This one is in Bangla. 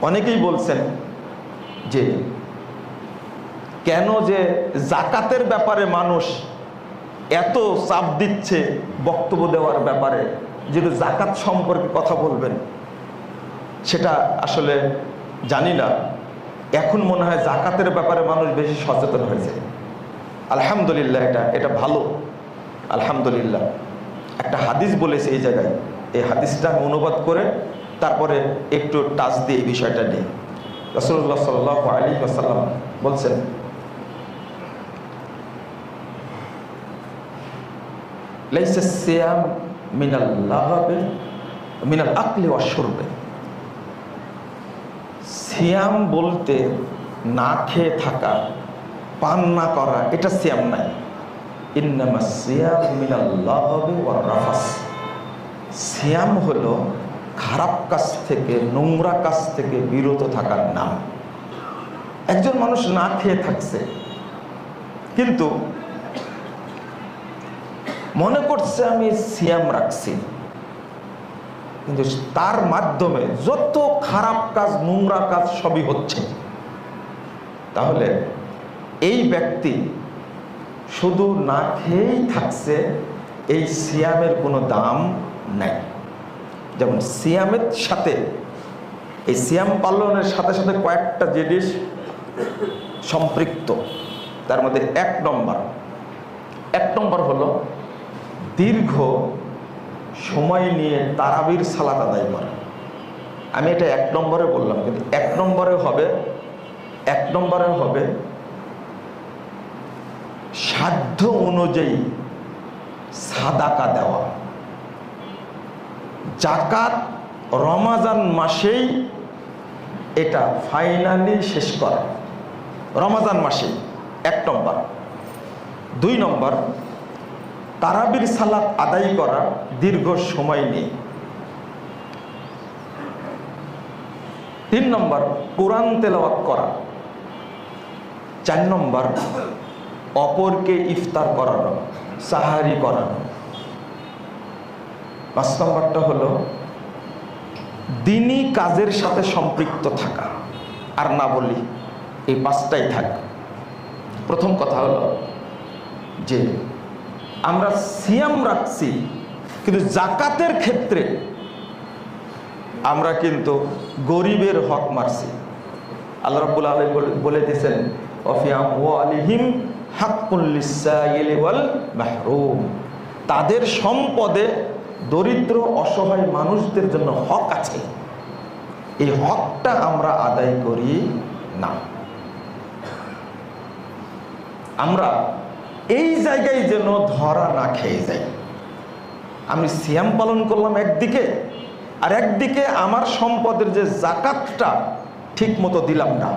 অনেকেই বলছেন যে কেন যে জাকাতের ব্যাপারে মানুষ এত চাপ দিচ্ছে বক্তব্য দেওয়ার ব্যাপারে, যেহেতু জাকাত সম্পর্কে কথা বলবেন, সেটা আসলে জানি না। এখন মনে হয় জাকাতের ব্যাপারে মানুষ বেশি সচেতন হয়েছে। আলহামদুলিল্লাহ, এটা ভালো, আলহামদুলিল্লাহ। একটা হাদিস বলেছে এই জায়গায়, এই হাদিসটা আমি অনুবাদ করে তারপরে একটু টাচ দিয়ে এই বিষয়টা নিয়ে। রাসূলুল্লাহ সাল্লাল্লাহু আলাইহি ওয়াসাল্লাম বলছেন, লাইসা সিয়াম মিনাল লাগাবে মিনাল আকলি ওয়াশ শুরবে। সিয়াম বলতে না খেয়ে থাকা, পান না করা, এটা সিয়াম নাই। ইন্নামা সিয়াম মিনাল লাগাবে ওয়ার রাফাস। সিয়াম হলো খারাপ কাজ থেকে, নোংরা কাজ থেকে বিরত থাকার নাম। একজন মানুষ না খেয়ে থাকছে, কিন্তু মনে করছে আমি সিয়াম রাখছি, কিন্তু তার মাধ্যমে যত খারাপ কাজ, নোংরা কাজ সবই হচ্ছে। তাহলে এই ব্যক্তি শুধু না খেয়েই থাকছে, এই সিয়ামের কোনো দাম নাই। যেমন সিয়ামের সাথে, এই সিয়াম পালনের সাথে সাথে কয়েকটা জিনিস সম্পৃক্ত। তার মধ্যে এক নম্বর হলো দীর্ঘ সময় নিয়ে তারাবির সালাত আদায় করা। আমি এটা এক নম্বরে বললাম, কিন্তু এক নম্বরে হবে সাধ্য অনুযায়ী সাদাকা দেওয়া। জাকাত রমাজান মাসেই এটা ফাইনালি শেষ করা, রমাজান মাসেই, এক নম্বর। 2 নম্বর, তারাবির সালাত আদায় করা দীর্ঘ সময় নেই। 3 নম্বর, কোরআন তেলাওয়াত করা। 4 নম্বর, অপরকে ইফতার করানো, সাহারি করানো। 5 নম্বরটা হলো দিনী কাজের সাথে সম্পৃক্ত থাকা। আর না বলি, এই 5টাই থাক। প্রথম কথা হলো যে আমরা সিয়াম রাখছি, কিন্তু জাকাতের ক্ষেত্রে আমরা কিন্তু গরিবের হক মারছি। আল্লাহ রাব্বুল আলামিন বলে দিয়েছেন, ওয়াফি আমওয়ালিহিম হাক্কুল লিসাইলি ওয়াল মাহরুম। তাদের সম্পদে দরিদ্র অসহায় মানুষদের জন্য হক আছে, এই হকটা আমরা আদায় করি না। আমরা এই জায়গায় যেন ধরা না খেয়ে যাই। আমি সিয়াম পালন করলাম একদিকে, আর একদিকে আমার সম্পদের যে জাকাতটা ঠিক মতো দিলাম না।